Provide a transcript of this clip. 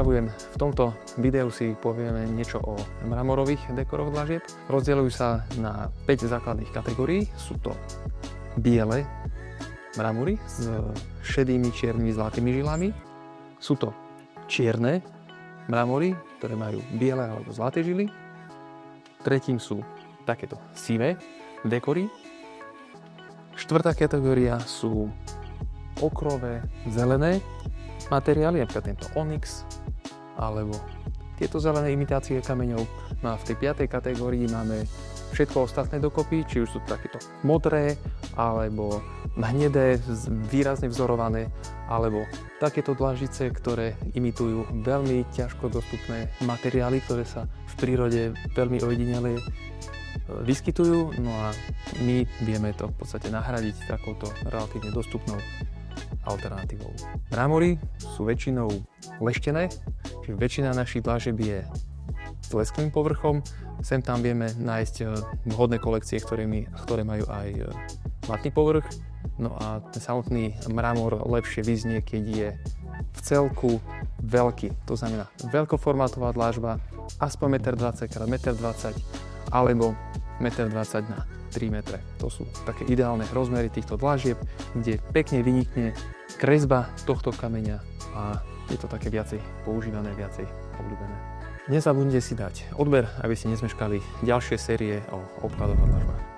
pozdravujem. V tomto videu si povieme niečo o mramorových dekoroch dlažieb. Rozdielujú sa na 5 základných kategórií. Sú to biele mramory s šedými, čiernymi, zlatými žilami. Sú to čierne mramory, ktoré majú biele alebo zlaté žily. Tretím sú takéto sivé dekory. Štvrtá kategória sú okrové, zelené materiály, napríklad tento onyx, alebo tieto zelené imitácie kameňov. No a v tej 5. kategórii máme všetko ostatné dokopy, či už sú takéto modré, alebo hnedé, výrazne vzorované, alebo takéto dlažice, ktoré imitujú veľmi ťažko dostupné materiály, ktoré sa v prírode veľmi ojedinele vyskytujú. No a my vieme to v podstate nahradiť takouto relatívne dostupnou alternatívou. Mramory sú väčšinou leštené, čiže väčšina našich dlažieb je s lesklým povrchom. Sem tam vieme nájsť vhodné kolekcie, ktoré majú aj matný povrch. No a ten samotný mramor lepšie vyznie, keď je v celku veľký. To znamená veľkoformátová dlažba, aspoň 1,20 x 1,20 m, alebo 1,20 m na 3 m. To sú také ideálne rozmery týchto dlažieb, kde pekne vynikne kresba tohto kameňa a je to také viacej používané, viacej obľúbené. Nezabudnite si dať odber, aby ste nezmeškali ďalšie série o obkladoch a dlažbách.